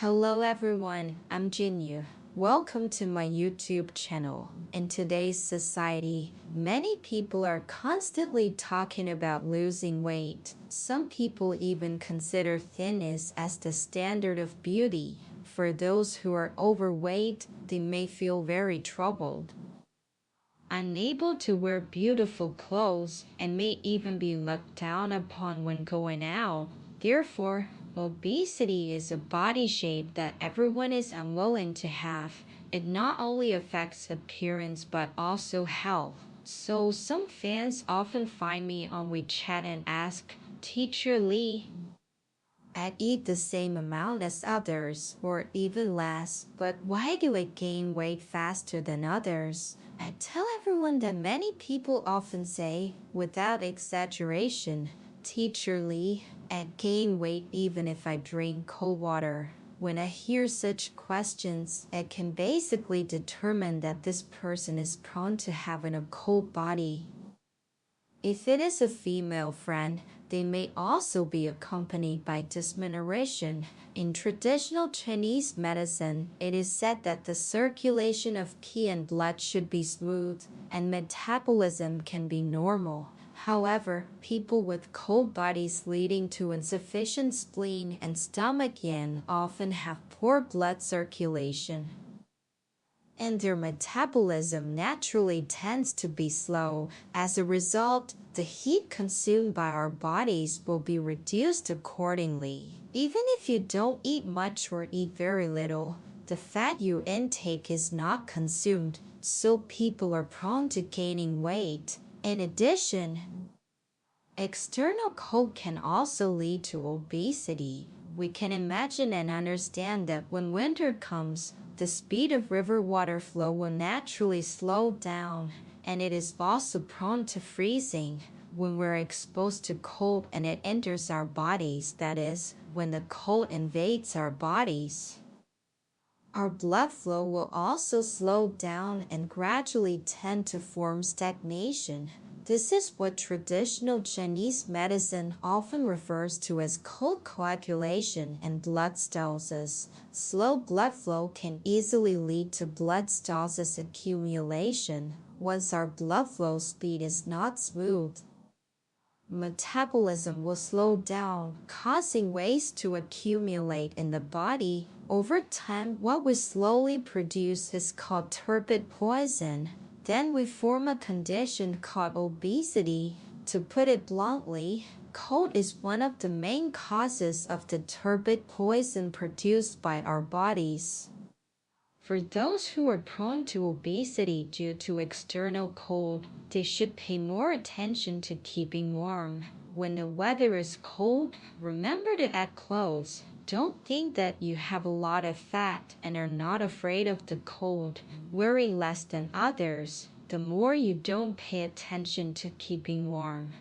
Hello everyone, I'm Jinyu. Welcome to my YouTube channel. In today's society, many people are constantly talking about losing weight. Some people even consider thinness as the standard of beauty. For those who are overweight, they may feel very troubled, unable to wear beautiful clothes, and may even be looked down upon when going out. Therefore, obesity is a body shape that everyone is unwilling to have. It not only affects appearance but also health. So some fans often find me on WeChat and ask, Teacher Lee, I eat the same amount as others, or even less, but why do I gain weight faster than others? I tell everyone that many people often say, without exaggeration, Teacher Lee, I gain weight even if I drink cold water. When I hear such questions, I can basically determine that this person is prone to having a cold body. If it is a female friend, they may also be accompanied by dysmenorrhea. In traditional Chinese medicine, it is said that the circulation of qi and blood should be smooth, and metabolism can be normal. However, people with cold bodies leading to insufficient spleen and stomach yin often have poor blood circulation, and their metabolism naturally tends to be slow. As a result, the heat consumed by our bodies will be reduced accordingly. Even if you don't eat much or eat very little, the fat you intake is not consumed, so people are prone to gaining weight. In addition, external cold can also lead to obesity. We can imagine and understand that when winter comes, the speed of river water flow will naturally slow down, and it is also prone to freezing when we're exposed to cold and it enters our bodies, that is, when the cold invades our bodies. Our blood flow will also slow down and gradually tend to form stagnation. This is what traditional Chinese medicine often refers to as cold coagulation and blood stasis. Slow blood flow can easily lead to blood stasis accumulation once our blood flow speed is not smooth. Metabolism will slow down, causing waste to accumulate in the body. Over time, what we slowly produce is called turbid poison. Then we form a condition called obesity. To put it bluntly, cold is one of the main causes of the turbid poison produced by our bodies. For those who are prone to obesity due to external cold, they should pay more attention to keeping warm. When the weather is cold, remember to add clothes. Don't think that you have a lot of fat and are not afraid of the cold, wearing less than others. The more you don't pay attention to keeping warm,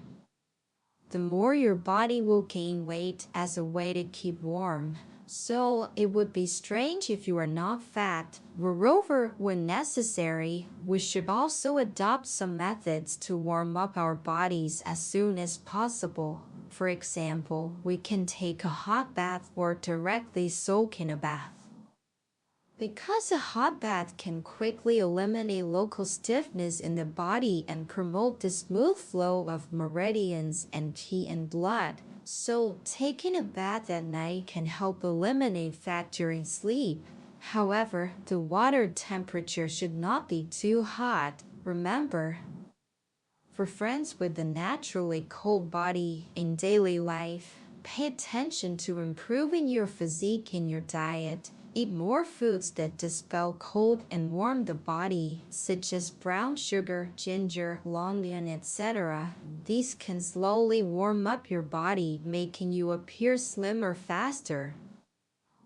the more your body will gain weight as a way to keep warm. So it would be strange if you are not fat. Moreover, when necessary, we should also adopt some methods to warm up our bodies as soon as possible. For example, we can take a hot bath or directly soak in a bath. Because a hot bath can quickly eliminate local stiffness in the body and promote the smooth flow of meridians and qi in blood, so taking a bath at night can help eliminate fat during sleep. However, the water temperature should not be too hot. Remember, for friends with a naturally cold body in daily life, pay attention to improving your physique in your diet. Eat more foods that dispel cold and warm the body, such as brown sugar, ginger, long onion, etc. These can slowly warm up your body, making you appear slimmer faster.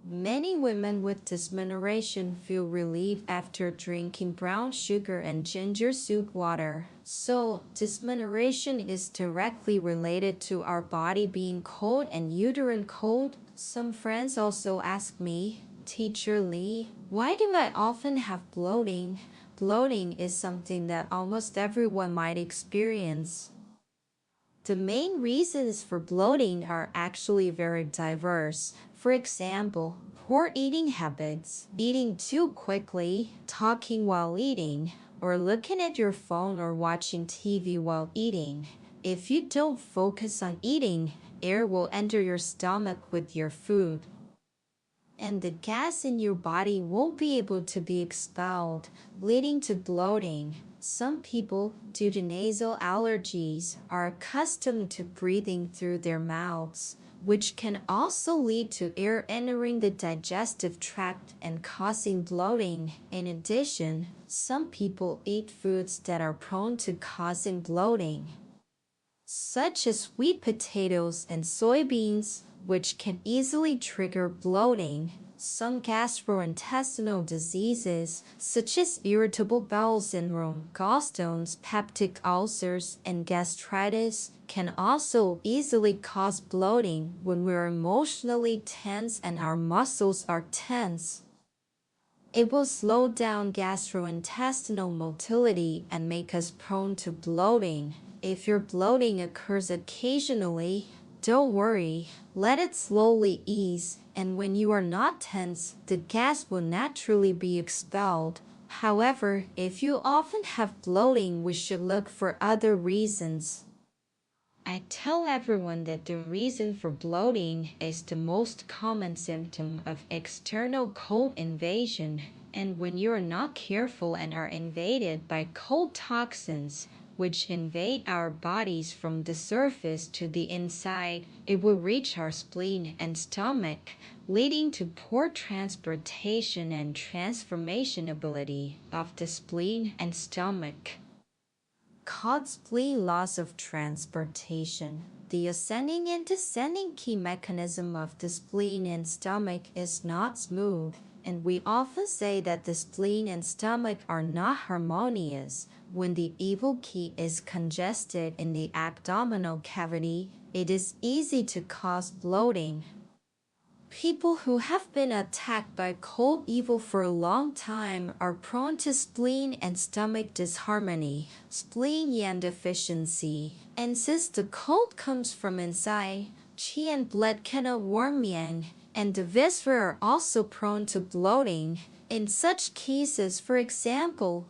Many women with dysmenorrhea feel relief after drinking brown sugar and ginger soup water. So, dysmenorrhea is directly related to our body being cold and uterine cold. Some friends also ask me, Teacher Lee, why do I often have bloating? Bloating is something that almost everyone might experience. The main reasons for bloating are actually very diverse. For example, poor eating habits, eating too quickly, talking while eating, or looking at your phone or watching TV while eating. If you don't focus on eating, air will enter your stomach with your food, and the gas in your body won't be able to be expelled, leading to bloating. Some people, due to nasal allergies, are accustomed to breathing through their mouths, which can also lead to air entering the digestive tract and causing bloating. In addition, some people eat foods that are prone to causing bloating, such as sweet potatoes and soybeans, which can easily trigger bloating. Some gastrointestinal diseases, such as irritable bowel syndrome, gallstones, peptic ulcers, and gastritis, can also easily cause bloating when we're emotionally tense and our muscles are tense. It will slow down gastrointestinal motility and make us prone to bloating. If your bloating occurs occasionally, don't worry, let it slowly ease, and when you are not tense, the gas will naturally be expelled. However, if you often have bloating, we should look for other reasons. I tell everyone that the reason for bloating is the most common symptom of external cold invasion, and when you are not careful and are invaded by cold toxins, which invade our bodies from the surface to the inside, it will reach our spleen and stomach, leading to poor transportation and transformation ability of the spleen and stomach, called spleen loss of transportation. The ascending and descending key mechanism of the spleen and stomach is not smooth, and we often say that the spleen and stomach are not harmonious. When the evil key is congested in the abdominal cavity, it is easy to cause bloating. People who have been attacked by cold evil for a long time are prone to spleen and stomach disharmony, spleen yang deficiency. And since the cold comes from inside, qi and blood cannot warm yang, and the viscera are also prone to bloating. In such cases, for example,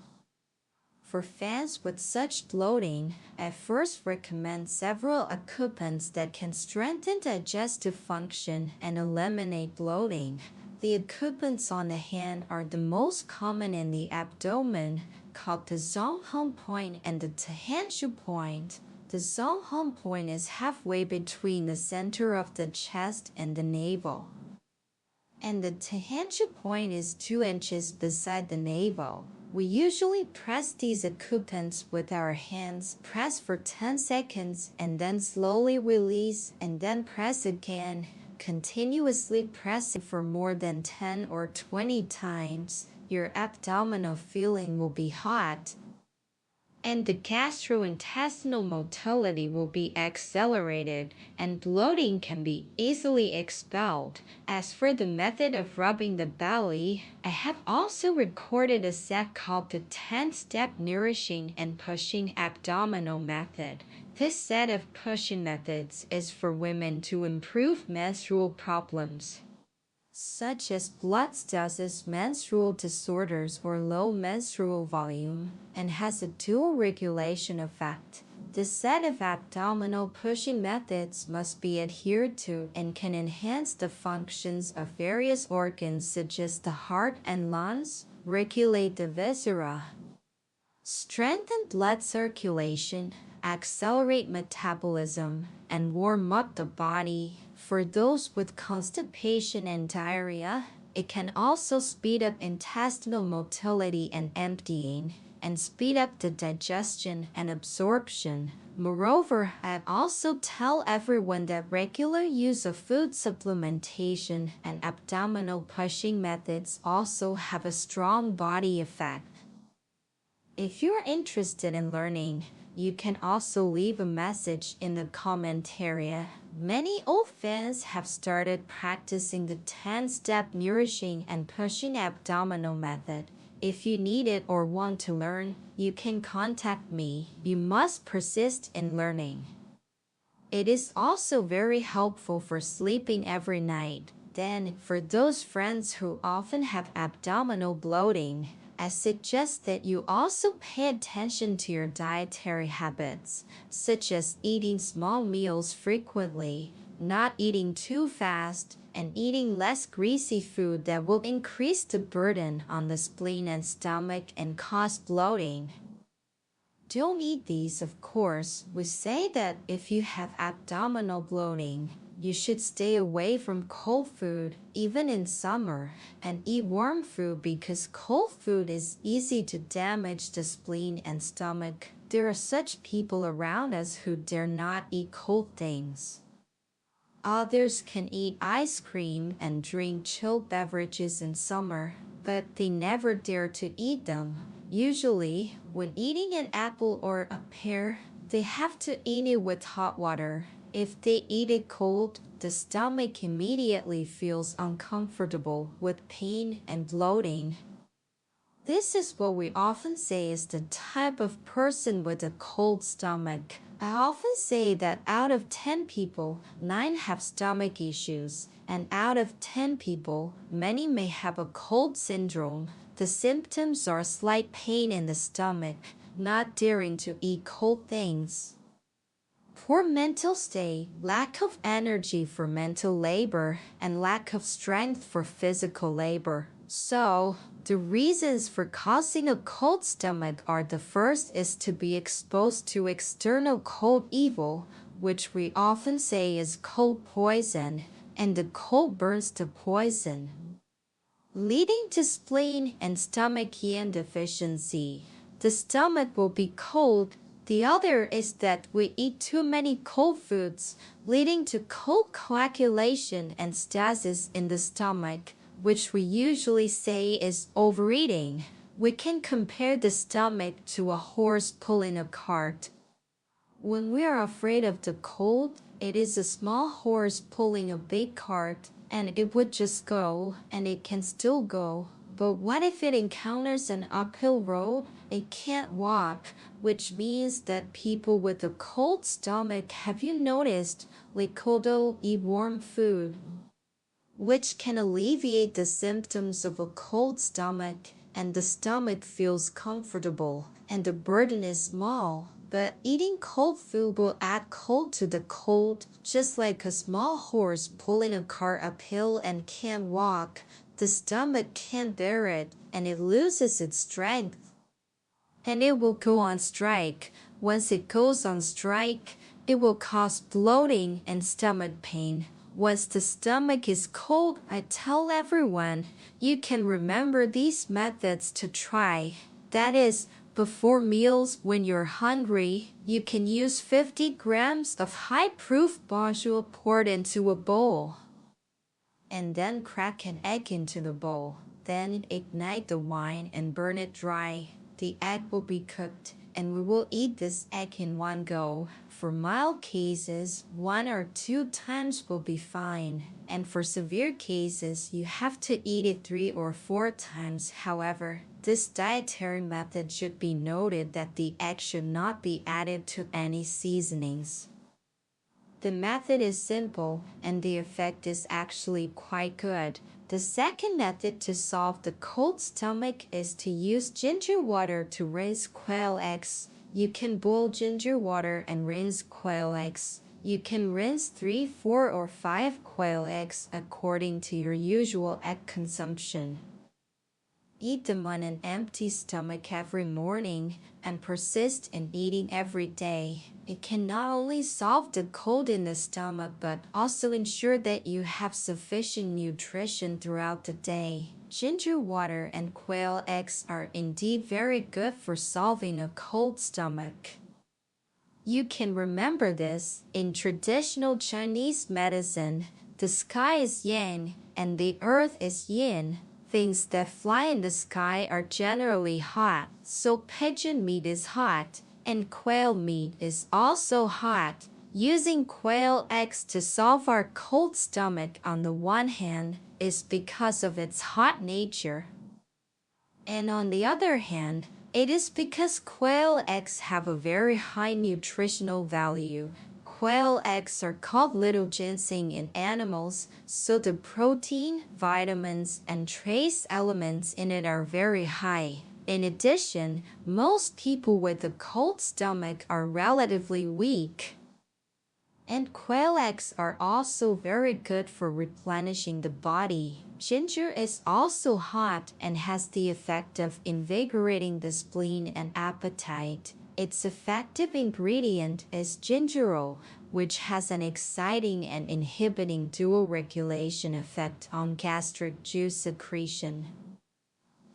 for fans with such bloating, I first recommend several occupants that can strengthen digestive function and eliminate bloating. The occupants on the hand are the most common in the abdomen, called the Zonghong point and the Tahanshu point. The Zonghong point is halfway between the center of the chest and the navel, and the Tahanshu point is 2 inches beside the navel. We usually press these occupants with our hands, press for 10 seconds, and then slowly release, and then press again, continuously pressing for more than 10 or 20 times. Your abdominal feeling will be hot, and the gastrointestinal motility will be accelerated, and bloating can be easily expelled. As for the method of rubbing the belly, I have also recorded a set called the 10-step nourishing and pushing abdominal method. This set of pushing methods is for women to improve menstrual problems, such as blood stasis, menstrual disorders, or low menstrual volume, and has a dual regulation effect. This set of abdominal pushing methods must be adhered to and can enhance the functions of various organs such as the heart and lungs, regulate the viscera, strengthen blood circulation, accelerate metabolism, and warm up the body. For those with constipation and diarrhea, it can also speed up intestinal motility and emptying, and speed up the digestion and absorption. Moreover, I also tell everyone that regular use of food supplementation and abdominal pushing methods also have a strong body effect. If you're interested in learning, you can also leave a message in the comment area. Many old fans have started practicing the 10-step nourishing and pushing abdominal method. If you need it or want to learn, you can contact me. You must persist in learning. It is also very helpful for sleeping every night. Then, for those friends who often have abdominal bloating, I suggest that you also pay attention to your dietary habits, such as eating small meals frequently, not eating too fast, and eating less greasy food that will increase the burden on the spleen and stomach and cause bloating. Don't eat these, of course. We say that if you have abdominal bloating, you should stay away from cold food, even in summer, and eat warm food because cold food is easy to damage the spleen and stomach. There are such people around us who dare not eat cold things. Others can eat ice cream and drink chilled beverages in summer, but they never dare to eat them. Usually, when eating an apple or a pear, they have to eat it with hot water. If they eat it cold, the stomach immediately feels uncomfortable with pain and bloating. This is what we often say is the type of person with a cold stomach. I often say that out of 10 people, 9 have stomach issues, and out of 10 people, many may have a cold syndrome. The symptoms are slight pain in the stomach, not daring to eat cold things. Poor mental state, lack of energy for mental labor, and lack of strength for physical labor. So, the reasons for causing a cold stomach are: the first is to be exposed to external cold evil, which we often say is cold poison, and the cold burns the poison, leading to spleen and stomach yin deficiency. The stomach will be cold. The other is that we eat too many cold foods, leading to cold coagulation and stasis in the stomach, which we usually say is overeating. We can compare the stomach to a horse pulling a cart. When we are afraid of the cold, it is a small horse pulling a big cart, and it would just go, and it can still go. But what if it encounters an uphill road? It can't walk, which means that people with a cold stomach, have you noticed, licodo eat warm food, which can alleviate the symptoms of a cold stomach, and the stomach feels comfortable, and the burden is small. But eating cold food will add cold to the cold, just like a small horse pulling a cart uphill and can't walk. The stomach can't bear it, and it loses its strength. And it will go on strike. Once it goes on strike, it will cause bloating and stomach pain. Once the stomach is cold, I tell everyone, you can remember these methods to try. That is, before meals, when you're hungry, you can use 50 grams of high-proof bonjour poured into a bowl, and then crack an egg into the bowl. Then ignite the wine and burn it dry. The egg will be cooked, and we will eat this egg in one go. For mild cases, 1 or 2 times will be fine, and for severe cases, you have to eat it 3 or 4 times. However, this dietary method should be noted that the egg should not be added to any seasonings. The method is simple, and the effect is actually quite good. The second method to solve the cold stomach is to use ginger water to rinse quail eggs. You can boil ginger water and rinse quail eggs. You can rinse 3, 4, or 5 quail eggs according to your usual egg consumption. Eat them on an empty stomach every morning and persist in eating every day. It can not only solve the cold in the stomach but also ensure that you have sufficient nutrition throughout the day. Ginger water and quail eggs are indeed very good for solving a cold stomach. You can remember this: in traditional Chinese medicine, the sky is yang and the earth is yin. Things that fly in the sky are generally hot, so pigeon meat is hot, and quail meat is also hot. Using quail eggs to solve our cold stomach on the one hand is because of its hot nature, and on the other hand, it is because quail eggs have a very high nutritional value. Quail eggs are called little ginseng in animals, so the protein, vitamins, and trace elements in it are very high. In addition, most people with a cold stomach are relatively weak. And quail eggs are also very good for replenishing the body. Ginger is also hot and has the effect of invigorating the spleen and appetite. Its effective ingredient is gingerol, which has an exciting and inhibiting dual regulation effect on gastric juice secretion.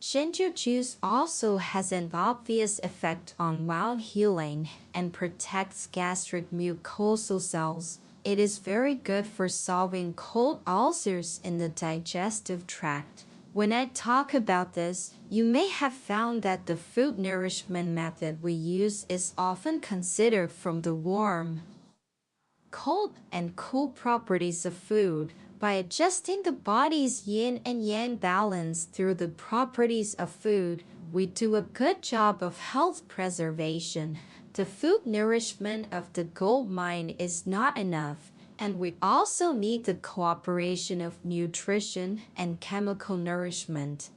Ginger juice also has an obvious effect on wound healing and protects gastric mucosal cells. It is very good for solving cold ulcers in the digestive tract. When I talk about this, you may have found that the food nourishment method we use is often considered from the warm, cold, and cool properties of food. By adjusting the body's yin and yang balance through the properties of food, we do a good job of health preservation. The food nourishment of the gold mine is not enough, and we also need the cooperation of nutrition and chemical nourishment.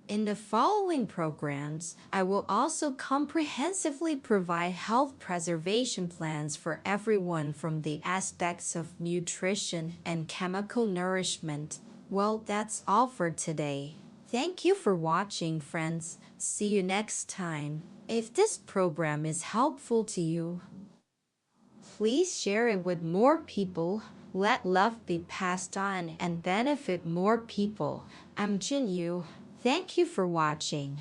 In the following programs, I will also comprehensively provide health preservation plans for everyone from the aspects of nutrition and chemical nourishment. Well, that's all for today. Thank you for watching, friends. See you next time. If this program is helpful to you, please share it with more people. Let love be passed on and benefit more people. I'm Jin Yu. Thank you for watching.